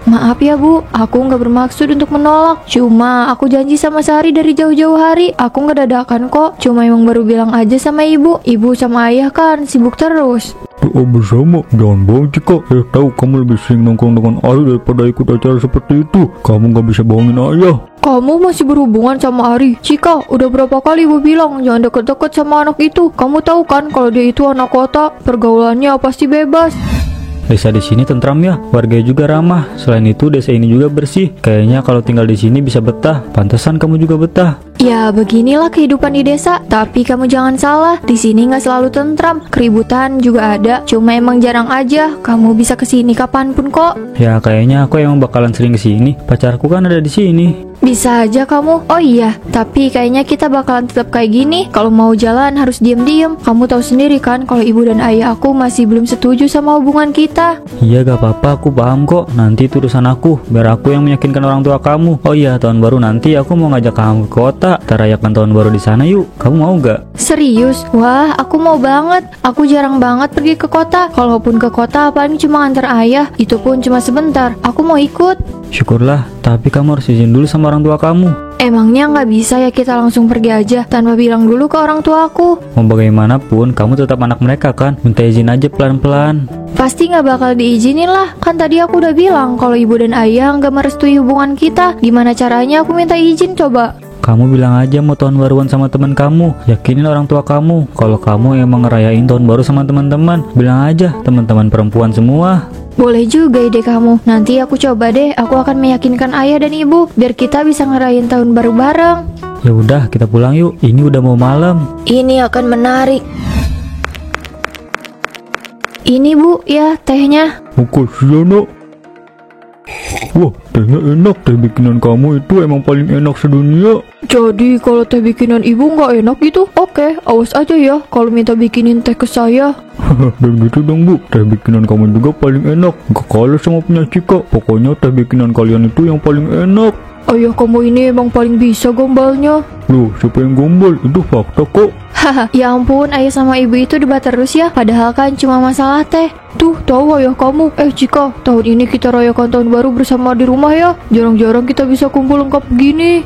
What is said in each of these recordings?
Maaf ya Bu, aku nggak bermaksud untuk menolak. Cuma aku janji sama Sari dari jauh-jauh hari. Aku nggak dadakan kok. Cuma emang baru bilang aja sama ibu. Ibu sama ayah kan sibuk terus. Doa bersama, jangan bohong Cika. Saya tahu kamu lebih sering nongkrong dengan Ari daripada ikut acara seperti itu. Kamu nggak bisa bohongin ayah. Kamu masih berhubungan sama Ari? Cika, udah berapa kali ibu bilang jangan deket-deket sama anak itu. Kamu tahu kan kalau dia itu anak kota, pergaulannya pasti bebas. Desa di sini tentram ya, warganya juga ramah. Selain itu desa ini juga bersih. Kayaknya kalau tinggal di sini bisa betah. Pantesan kamu juga betah. Ya beginilah kehidupan di desa. Tapi kamu jangan salah, di sini nggak selalu tentram. Keributan juga ada. Cuma emang jarang aja. Kamu bisa kesini kapanpun kok. Ya kayaknya aku emang bakalan sering kesini. Pacarku kan ada di sini. Bisa aja kamu. Oh iya, tapi kayaknya kita bakalan tetap kayak gini. Kalau mau jalan harus diem-diem. Kamu tahu sendiri kan kalau ibu dan ayah aku masih belum setuju sama hubungan kita. Iya gak apa-apa, aku paham kok. Nanti itu urusan aku, biar aku yang meyakinkan orang tua kamu. Oh iya, tahun baru nanti aku mau ngajak kamu ke kota. Kita rayakan tahun baru di sana yuk. Kamu mau gak? Serius? Wah, aku mau banget. Aku jarang banget pergi ke kota. Kalaupun ke kota paling cuma antar ayah. Itu pun cuma sebentar. Aku mau ikut. Syukurlah, tapi kamu harus izin dulu sama orang tua kamu. Emangnya nggak bisa ya kita langsung pergi aja tanpa bilang dulu ke orang tua aku? Mau bagaimanapun, kamu tetap anak mereka kan? Minta izin aja pelan-pelan. Pasti nggak bakal diizinin lah. Kan tadi aku udah bilang kalau ibu dan ayah nggak merestui hubungan kita. Gimana caranya aku minta izin coba? Kamu bilang aja mau tahun baruan sama teman kamu. Yakinin orang tua kamu kalau kamu emang ngerayain tahun baru sama teman-teman. Bilang aja teman-teman perempuan semua. Boleh juga ide kamu. Nanti aku coba deh. Aku akan meyakinkan ayah dan ibu biar kita bisa ngerayain tahun baru bareng. Ya udah, kita pulang yuk. Ini udah mau malam. Ini akan menarik. Ini Bu, ya tehnya. Makasih ya nak. Wah, tehnya enak. Teh bikinan kamu itu emang paling enak sedunia. Jadi kalau teh bikinan ibu nggak enak gitu? Oke, awas aja ya kalau minta bikinin teh ke saya. Dan gitu dong Bu, teh bikinan kamu juga paling enak. Gak kalah sama punya Cika. Pokoknya teh bikinan kalian itu yang paling enak. Ayah kamu ini emang paling bisa gombalnya. Loh, siapa yang gombal? Itu fakta kok. Haha, ya ampun, ayah sama ibu itu debat terus ya. Padahal kan cuma masalah teh. Tuh, tahu ayah kamu. Cika, tahun ini kita rayakan tahun baru bersama di rumah ya. Jarang-jarang kita bisa kumpul lengkap begini.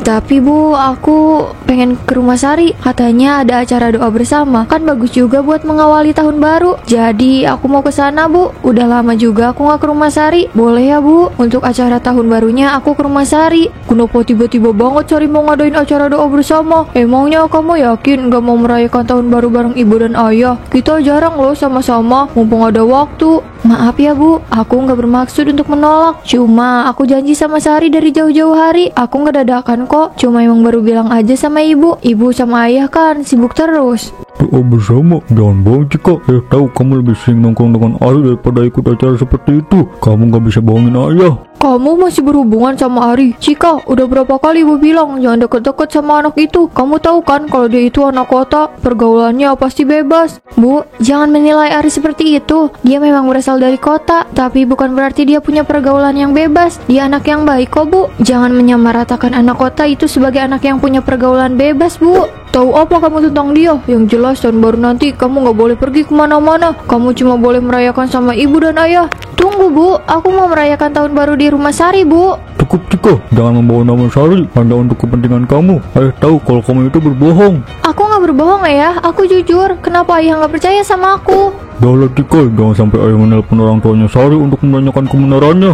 Tapi Bu, aku pengen ke rumah Sari. Katanya ada acara doa bersama. Kan bagus juga buat mengawali tahun baru. Jadi aku mau ke sana Bu. Udah lama juga aku nggak ke rumah Sari. Boleh ya Bu? Untuk acara tahun barunya aku ke rumah Sari. Kenapa tiba-tiba banget Sari mau ngadain acara doa bersama? Emangnya kamu yakin nggak mau merayakan tahun baru bareng ibu dan ayah? Kita jarang loh sama-sama. Mumpung ada waktu. Maaf ya Bu, aku nggak bermaksud untuk menolak. Cuma aku janji sama Sari dari jauh-jauh hari. Aku nggak dadakan kok. Cuma emang baru bilang aja sama ibu. Ibu sama ayah kan sibuk terus. Doa bersama, jangan bohong Cika. Saya tahu kamu lebih sering nongkrong dengan Ari daripada ikut acara seperti itu. Kamu nggak bisa bohongin ayah. Kamu masih berhubungan sama Ari? Cika, udah berapa kali ibu bilang jangan deket-deket sama anak itu. Kamu tahu kan kalau dia itu anak kota, pergaulannya pasti bebas. Bu, jangan menilai Ari seperti itu. Dia memang berasal dari kota, tapi bukan berarti dia punya pergaulan yang bebas. Dia anak yang baik kok Bu. Jangan menyamaratakan anak kota itu sebagai anak yang punya pergaulan bebas Bu. Tahu apa kamu tentang dia? Yang jelas tahun baru nanti kamu nggak boleh pergi kemana-mana. Kamu cuma boleh merayakan sama ibu dan ayah. Tunggu Bu, aku mau merayakan tahun baru di rumah Sari Bu. Cukup Cika, jangan membawa nama Sari hanya untuk kepentingan kamu. Ayah tahu kalau kamu itu berbohong. Aku nggak berbohong ya, aku jujur. Kenapa ayah nggak percaya sama aku? Dahlah Cika, jangan sampai ayah menelpon orang tuanya Sari untuk menanyakan kebenarannya.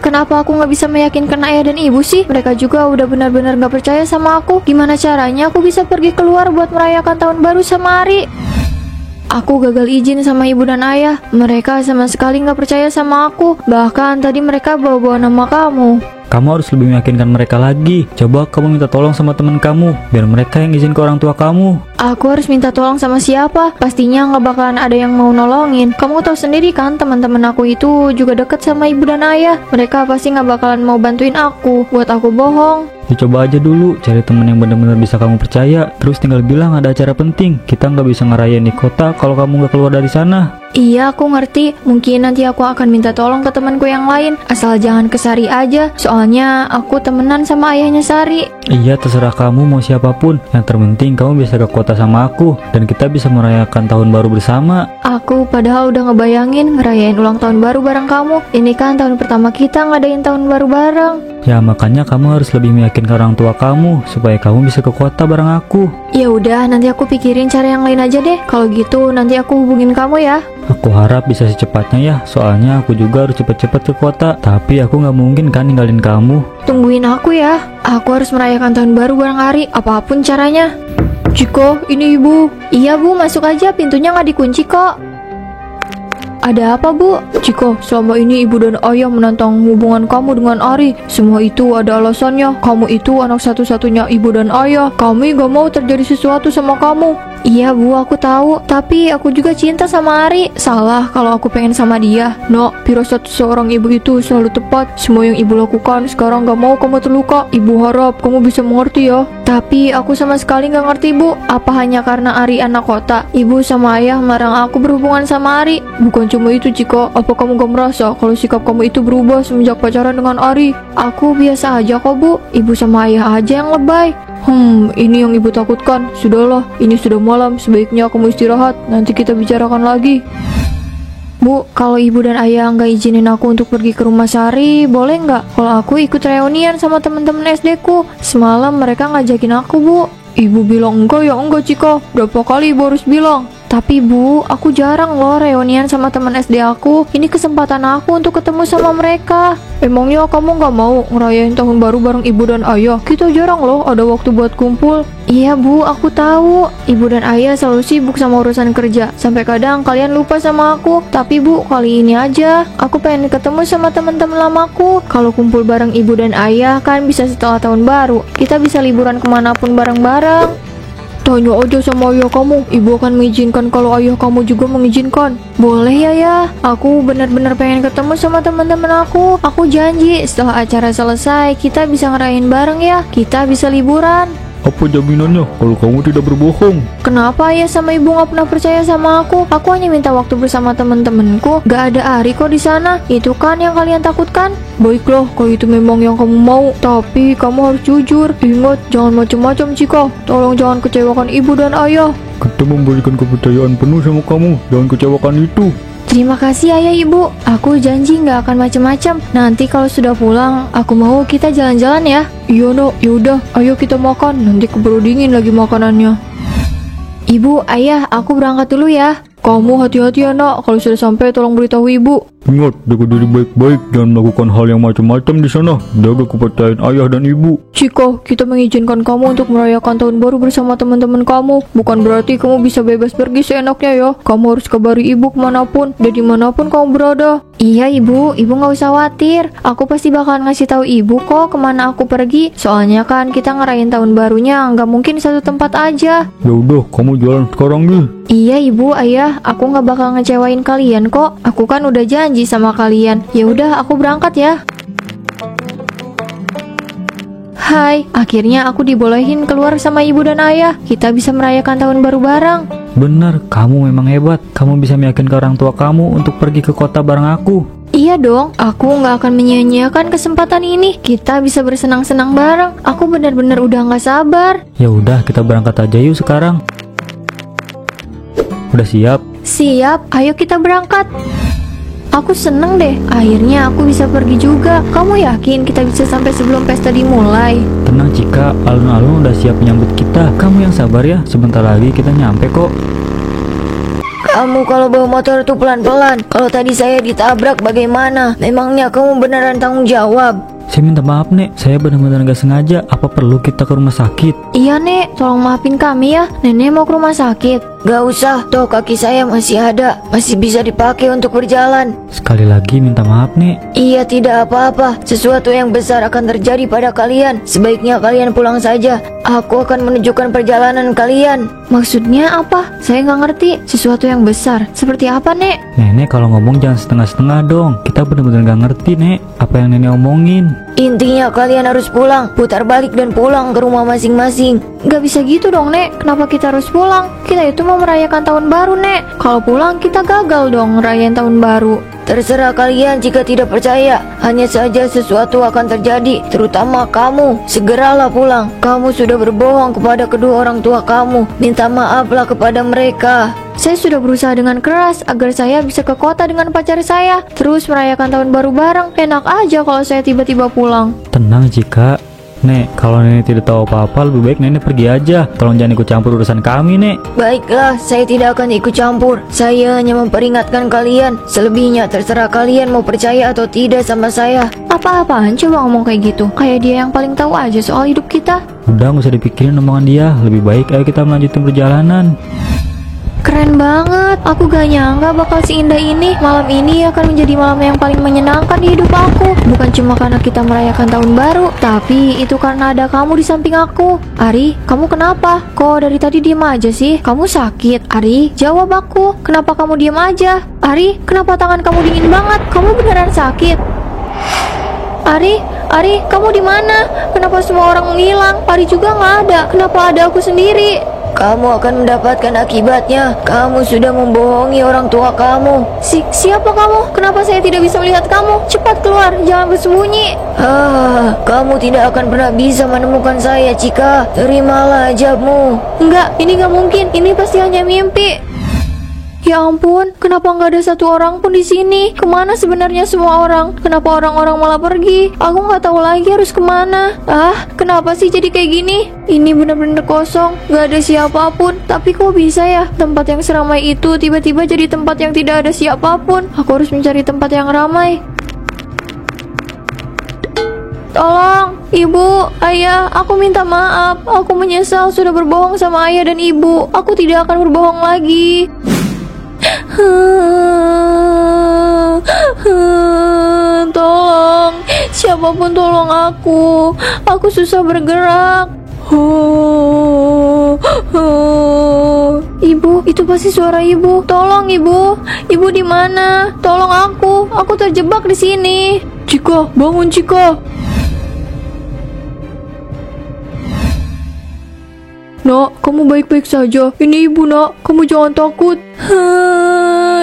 Kenapa aku nggak bisa meyakinkan ayah dan ibu sih? Mereka juga udah benar-benar nggak percaya sama aku. Gimana caranya aku bisa pergi keluar buat merayakan tahun baru sama Ari? Aku gagal izin sama ibu dan ayah. Mereka sama sekali nggak percaya sama aku. Bahkan tadi mereka bawa-bawa nama kamu. Kamu harus lebih meyakinkan mereka lagi. Coba kamu minta tolong sama teman kamu, biar mereka yang izin ke orang tua kamu. Aku harus minta tolong sama siapa? Pastinya nggak bakalan ada yang mau nolongin. Kamu tahu sendiri kan, teman-teman aku itu juga deket sama ibu dan ayah. Mereka pasti nggak bakalan mau bantuin aku. Buat aku bohong. Dicoba aja dulu, cari teman yang benar-benar bisa kamu percaya. Terus tinggal bilang ada acara penting. Kita nggak bisa ngerayain di kota kalau kamu nggak keluar dari sana. Iya, aku ngerti. Mungkin nanti aku akan minta tolong ke temanku yang lain. Asal jangan ke Sari aja. Soalnya aku temenan sama ayahnya Sari. Iya, terserah kamu mau siapapun. Yang terpenting kamu bisa ke kota sama aku dan kita bisa merayakan tahun baru bersama. Aku padahal udah ngebayangin ngerayain ulang tahun baru bareng kamu. Ini kan tahun pertama kita ngadain tahun baru bareng. Ya makanya kamu harus lebih meyakinkan orang tua kamu supaya kamu bisa ke kota bareng aku. Ya udah, nanti aku pikirin cara yang lain aja deh. Kalau gitu nanti aku hubungin kamu ya. Aku harap bisa secepatnya ya, soalnya aku juga harus cepet-cepet ke kota. Tapi aku nggak mungkin kan ninggalin kamu. Tungguin aku ya. Aku harus merayakan tahun baru bareng Ari, apapun caranya. Ciko, ini ibu. Iya bu, masuk aja, pintunya nggak dikunci kok. Ada apa bu? Ciko, selama ini ibu dan ayah menantang hubungan kamu dengan Ari. Semua itu ada alasannya. Kamu itu anak satu-satunya ibu dan ayah. Kami gak mau terjadi sesuatu sama kamu. Iya bu, aku tahu. Tapi aku juga cinta sama Ari. Salah kalau aku pengen sama dia. Nak, firasat seorang ibu itu selalu tepat. Semua yang ibu lakukan sekarang gak mau kamu terluka. Ibu harap kamu bisa mengerti ya. Tapi aku sama sekali gak ngerti bu. Apa hanya karena Ari anak kota? Ibu sama ayah melarang aku berhubungan sama Ari. Bukan cuma itu Ciko. Apa kamu gak merasa kalau sikap kamu itu berubah semenjak pacaran dengan Ari? Aku biasa aja kok bu. Ibu sama ayah aja yang lebay. Ini yang ibu takutkan. Sudahlah, ini sudah malam. Sebaiknya kamu istirahat. Nanti kita bicarakan lagi. Bu, kalau ibu dan ayah nggak izinin aku untuk pergi ke rumah Sari, boleh nggak? Kalau aku ikut reunian sama temen-temen SD ku. Semalam mereka ngajakin aku, Bu. Ibu bilang enggak ya enggak, Cika. Berapa kali ibu harus bilang? Tapi bu, aku jarang loh reunian sama teman SD aku. Ini kesempatan aku untuk ketemu sama mereka. Emangnya kamu gak mau ngerayain tahun baru bareng ibu dan ayah? Kita jarang loh ada waktu buat kumpul. Iya bu, aku tahu. Ibu dan ayah selalu sibuk sama urusan kerja. Sampai kadang kalian lupa sama aku. Tapi bu, kali ini aja aku pengen ketemu sama teman-teman lamaku. Kalau kumpul bareng ibu dan ayah kan bisa setelah tahun baru. Kita bisa liburan kemanapun bareng-bareng. Tanya aja sama ayah kamu, ibu akan mengizinkan kalau ayah kamu juga mengizinkan. Boleh ya, aku benar-benar pengen ketemu sama teman-teman aku. Aku janji setelah acara selesai kita bisa ngerayain bareng ya, kita bisa liburan. Apa jaminannya kalau kamu tidak berbohong? Kenapa ayah sama ibu nggak pernah percaya sama aku? Aku hanya minta waktu bersama teman-temanku. Gak ada Ari kok di sana. Itu kan yang kalian takutkan? Baiklah, kalau itu memang yang kamu mau. Tapi kamu harus jujur. Ingat, jangan macam-macam Cika. Tolong jangan kecewakan ibu dan ayah. Kita memberikan kepercayaan penuh sama kamu. Jangan kecewakan itu. Terima kasih ayah ibu. Aku janji nggak akan macam-macam. Nanti kalau sudah pulang, aku mau kita jalan-jalan ya. Iya no, yaudah, ayo kita makan. Nanti keburu dingin lagi makanannya. Ibu, ayah, aku berangkat dulu ya. Kamu hati-hati ya nak. Kalau sudah sampai tolong beritahu ibu. Ingat, jaga diri baik-baik. Jangan melakukan hal yang macam-macam di sana. Jaga kepercayaan ayah dan ibu. Cika, kita mengizinkan kamu untuk merayakan tahun baru bersama teman-teman kamu. Bukan berarti kamu bisa bebas pergi seenaknya ya. Kamu harus kabari ibu kemanapun dan dimanapun kamu berada. Iya ibu nggak usah khawatir. Aku pasti bakalan ngasih tahu ibu kok kemana aku pergi. Soalnya kan kita ngerayain tahun barunya nggak mungkin di satu tempat aja. Ya udah, kamu jalan sekarang nih. Iya ibu, ayah, aku nggak bakal ngecewain kalian kok. Aku kan udah janji sama kalian. Ya udah, aku berangkat ya. Hai, akhirnya aku dibolehin keluar sama ibu dan ayah. Kita bisa merayakan tahun baru bareng. Bener, kamu memang hebat. Kamu bisa meyakinkan orang tua kamu untuk pergi ke kota bareng aku. Iya dong, aku nggak akan menyia-nyiakan kesempatan ini. Kita bisa bersenang-senang bareng. Aku benar-benar udah nggak sabar. Ya udah, kita berangkat aja yuk sekarang. Udah siap? Siap, ayo kita berangkat. Aku seneng deh, akhirnya aku bisa pergi juga. Kamu yakin kita bisa sampai sebelum pesta dimulai? Tenang Cika, alun-alun udah siap menyambut kita. Kamu yang sabar ya, sebentar lagi kita nyampe kok. Kamu kalau bawa motor tuh pelan-pelan. Kalau tadi saya ditabrak bagaimana? Memangnya kamu beneran tanggung jawab? Saya minta maaf Nek, saya benar-benar gak sengaja. Apa perlu kita ke rumah sakit? Iya Nek, tolong maafin kami ya. Nenek mau ke rumah sakit. Gak usah, toh kaki saya masih ada. Masih bisa dipakai untuk berjalan. Sekali lagi minta maaf Nek. Iya tidak apa-apa. Sesuatu yang besar akan terjadi pada kalian. Sebaiknya kalian pulang saja. Aku akan menunjukkan perjalanan kalian. Maksudnya apa? Saya nggak ngerti. Sesuatu yang besar. Seperti apa Nek? Nenek kalau ngomong jangan setengah-setengah dong. Kita benar-benar gak ngerti Nek apa yang nenek omongin. Intinya kalian harus pulang. Putar balik dan pulang ke rumah masing-masing. Gak bisa gitu dong Nek. Kenapa kita harus pulang? Kita itu mau mau merayakan tahun baru, Nek. Kalau pulang kita gagal dong ngerayain tahun baru. Terserah kalian jika tidak percaya. Hanya saja sesuatu akan terjadi, terutama kamu. Segeralah pulang. Kamu sudah berbohong kepada kedua orang tua kamu. Minta maaflah kepada mereka. Saya sudah berusaha dengan keras agar saya bisa ke kota dengan pacar saya, terus merayakan tahun baru bareng. Enak aja kalau saya tiba-tiba pulang. Tenang Cika. Nek, kalau nenek tidak tahu apa-apa, lebih baik nenek pergi aja. Tolong jangan ikut campur urusan kami, Nek. Baiklah, saya tidak akan ikut campur. Saya hanya memperingatkan kalian. Selebihnya terserah kalian mau percaya atau tidak sama saya. Apa-apaan coba ngomong kayak gitu? Kayak dia yang paling tahu aja soal hidup kita. Udah gak usah dipikirin omongan dia. Lebih baik ayo kita melanjutkan perjalanan. Keren banget, aku gak nyangka bakal seindah ini. Malam ini akan menjadi malam yang paling menyenangkan di hidup aku. Bukan cuma karena kita merayakan tahun baru, tapi itu karena ada kamu di samping aku. Ari, kamu kenapa? Kok dari tadi diem aja sih? Kamu sakit? Ari, jawab aku. Kenapa kamu diem aja? Ari, kenapa tangan kamu dingin banget? Kamu beneran sakit? Ari, kamu di mana? Kenapa semua orang menghilang? Ari juga nggak ada. Kenapa ada aku sendiri? Kamu akan mendapatkan akibatnya. Kamu sudah membohongi orang tua kamu. Siapa kamu? Kenapa saya tidak bisa melihat kamu? Cepat keluar, jangan bersembunyi. Kamu tidak akan pernah bisa menemukan saya, Cika. Terimalah azabmu. Enggak, ini nggak mungkin. Ini pasti hanya mimpi. Ya ampun, kenapa nggak ada satu orang pun di sini? Kemana sebenarnya semua orang? Kenapa orang-orang malah pergi? Aku nggak tahu lagi harus kemana. Kenapa sih jadi kayak gini? Ini benar-benar kosong, nggak ada siapapun. Tapi kok bisa ya? Tempat yang seramai itu tiba-tiba jadi tempat yang tidak ada siapapun. Aku harus mencari tempat yang ramai. Tolong, ibu, ayah, aku minta maaf. Aku menyesal sudah berbohong sama ayah dan ibu. Aku tidak akan berbohong lagi. Tolong, siapapun tolong aku. Aku susah bergerak. Ibu, itu pasti suara ibu. Tolong ibu, ibu di mana? Tolong aku terjebak di sini. Cika, bangun Cika. Nak, kamu baik-baik saja. Ini ibu, nak. Kamu jangan takut.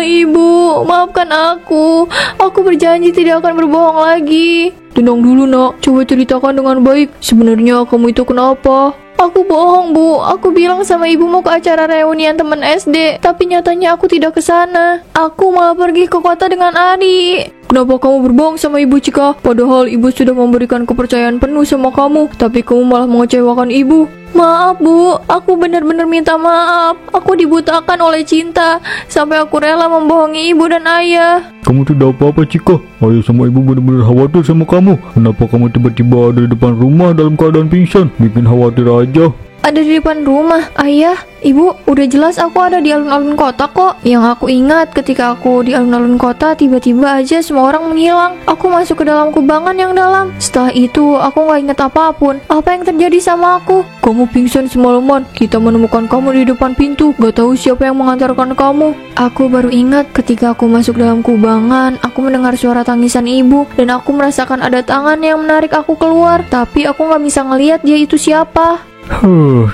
Ibu, maafkan aku. Aku berjanji tidak akan berbohong lagi. Tenang dulu, nak. Coba ceritakan dengan baik. Sebenarnya kamu itu kenapa? Aku bohong, Bu. Aku bilang sama ibu mau ke acara reunian teman SD, tapi nyatanya aku tidak ke sana. Aku malah pergi ke kota dengan Ari. Kenapa kamu berbohong sama ibu, Cika? Padahal ibu sudah memberikan kepercayaan penuh sama kamu, tapi kamu malah mengecewakan ibu. Maaf, Bu. Aku benar-benar minta maaf. Aku dibutakan oleh cinta sampai aku rela membohongi ibu dan ayah. Kamu tidak apa-apa, Cika. Ayah sama ibu benar-benar khawatir sama kamu. Kenapa kamu tiba-tiba ada di depan rumah dalam keadaan pingsan? Bikin khawatir aja. Ada di depan rumah, ayah, ibu, udah jelas aku ada di alun-alun kota kok. Yang aku ingat ketika aku di alun-alun kota, tiba-tiba aja semua orang menghilang. Aku masuk ke dalam kubangan yang dalam. Setelah itu, aku gak ingat apapun. Apa yang terjadi sama aku? Kamu pingsan semalaman. Kita menemukan kamu di depan pintu. Gak tahu siapa yang mengantarkan kamu. Aku baru ingat ketika aku masuk dalam kubangan, aku mendengar suara tangisan ibu, dan aku merasakan ada tangan yang menarik aku keluar. Tapi aku gak bisa ngelihat dia itu siapa.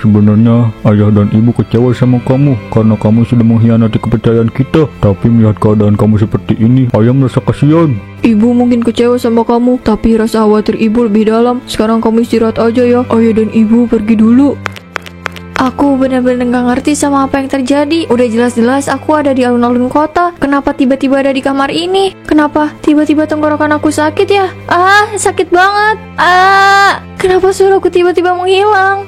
Sebenarnya ayah dan ibu kecewa sama kamu karena kamu sudah mengkhianati kepercayaan kita. Tapi melihat keadaan kamu seperti ini, ayah merasa kasihan. Ibu mungkin kecewa sama kamu, tapi rasa khawatir ibu lebih dalam. Sekarang kamu istirahat aja ya. Ayah dan ibu pergi dulu. Aku benar-benar gak ngerti sama apa yang terjadi. Udah jelas-jelas aku ada di alun-alun kota. Kenapa tiba-tiba ada di kamar ini? Kenapa tiba-tiba tenggorokan aku sakit ya? Sakit banget. Kenapa suaraku tiba-tiba menghilang?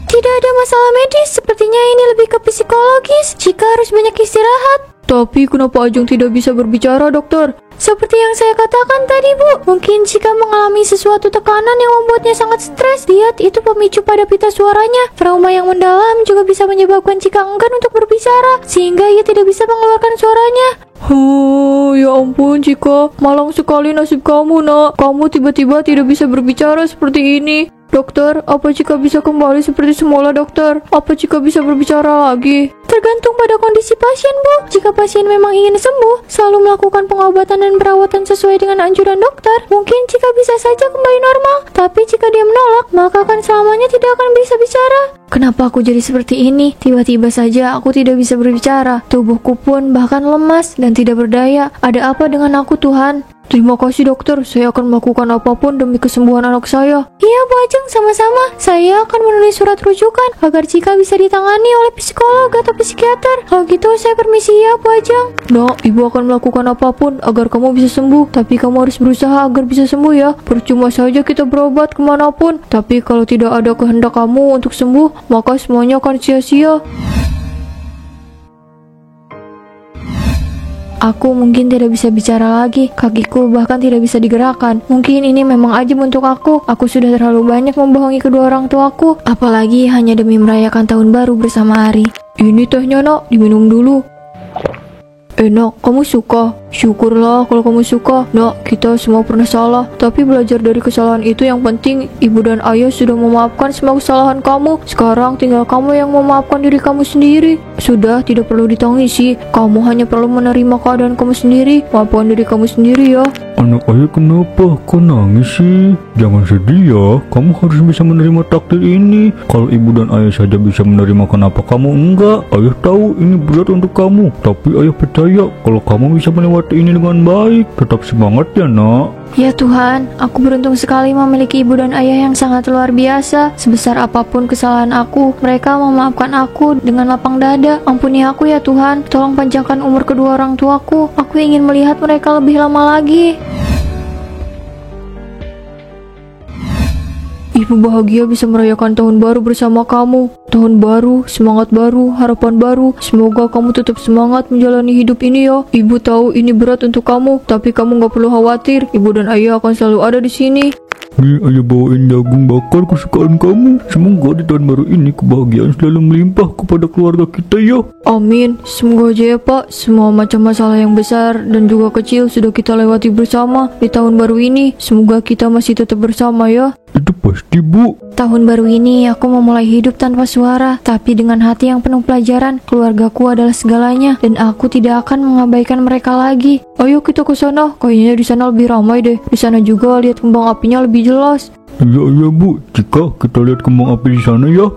Tidak ada masalah medis. Sepertinya ini lebih ke psikologis. Jika harus banyak istirahat. Tapi kenapa Ajeng tidak bisa berbicara, dokter? Seperti yang saya katakan tadi, Bu. Mungkin jika mengalami sesuatu tekanan yang membuatnya sangat stres. Lihat, itu pemicu pada pita suaranya. Trauma yang mendalam juga bisa menyebabkan Cika enggan untuk berbicara, sehingga ia tidak bisa mengeluarkan suaranya. Ya ampun, Cika. Malang sekali nasib kamu, nak. Kamu tiba-tiba tidak bisa berbicara seperti ini. Dokter, apa Cika bisa kembali seperti semula, dokter? Apa Cika bisa berbicara lagi? tergantung pada kondisi pasien, Bu. Jika pasien memang ingin sembuh, selalu melakukan pengobatan dan perawatan sesuai dengan anjuran dokter, mungkin jika bisa saja kembali normal. Tapi jika dia menolak, maka akan selamanya tidak akan bisa bicara. Kenapa aku jadi seperti ini? Tiba-tiba saja aku tidak bisa berbicara. Tubuhku pun bahkan lemas dan tidak berdaya. Ada apa dengan aku, Tuhan? Terima kasih dokter, saya akan melakukan apapun demi kesembuhan anak saya. Iya Bu Ajeng, sama-sama. Saya akan menulis surat rujukan agar jika bisa ditangani oleh psikolog atau psikiater. Kalau gitu saya permisi ya Bu Ajeng. Nak, ibu akan melakukan apapun agar kamu bisa sembuh. Tapi kamu harus berusaha agar bisa sembuh ya. Percuma saja kita berobat kemanapun. Tapi kalau tidak ada kehendak kamu untuk sembuh, maka semuanya akan sia-sia. Aku mungkin tidak bisa bicara lagi, kakiku bahkan tidak bisa digerakkan. Mungkin ini memang ajaib untuk aku. Aku sudah terlalu banyak membohongi kedua orang tuaku, apalagi hanya demi merayakan tahun baru bersama Ari. Ini tehnya nak, diminum dulu. Enak, kamu suka? Syukurlah kalau kamu suka. Nak, kita semua pernah salah, tapi belajar dari kesalahan itu yang penting. Ibu dan ayah sudah memaafkan semua kesalahan kamu. Sekarang tinggal kamu yang memaafkan diri kamu sendiri. Sudah, tidak perlu ditangisi. Kamu hanya perlu menerima keadaan kamu sendiri. Maafkan diri kamu sendiri ya. Anak ayah kenapa? Kau nangis sih? Jangan sedih ya, kamu harus bisa menerima takdir ini. Kalau ibu dan ayah saja bisa menerima, kenapa kamu enggak? Ayah tahu ini berat untuk kamu, tapi ayah percaya kalau kamu bisa melewati ini dengan baik. Tetap semangat ya nak. Ya Tuhan, aku beruntung sekali memiliki ibu dan ayah yang sangat luar biasa. Sebesar apapun kesalahan aku, mereka memaafkan aku dengan lapang dada. Ampuni aku ya Tuhan, tolong panjangkan umur kedua orang tuaku. Aku ingin melihat mereka lebih lama lagi. Ibu bahagia bisa merayakan tahun baru bersama kamu. Tahun baru, semangat baru, harapan baru. Semoga kamu tetap semangat menjalani hidup ini ya. Ibu tahu ini berat untuk kamu, tapi kamu gak perlu khawatir. Ibu dan ayah akan selalu ada di sini. Nih, ayah bawain jagung bakar kesukaan kamu. Semoga di tahun baru ini kebahagiaan selalu melimpah kepada keluarga kita ya. Amin. Semoga aja ya Pak, semua macam masalah yang besar dan juga kecil sudah kita lewati bersama di tahun baru ini. Semoga kita masih tetap bersama ya. Itu pasti Bu. Tahun baru ini aku memulai hidup tanpa suara, tapi dengan hati yang penuh pelajaran. Keluargaku adalah segalanya dan aku tidak akan mengabaikan mereka lagi. Ayo kita ke sana, kayaknya di sana lebih ramai deh. Di sana juga lihat kembang apinya lebih jelas. Iya Bu, Cika, kita lihat kembang api di sana ya.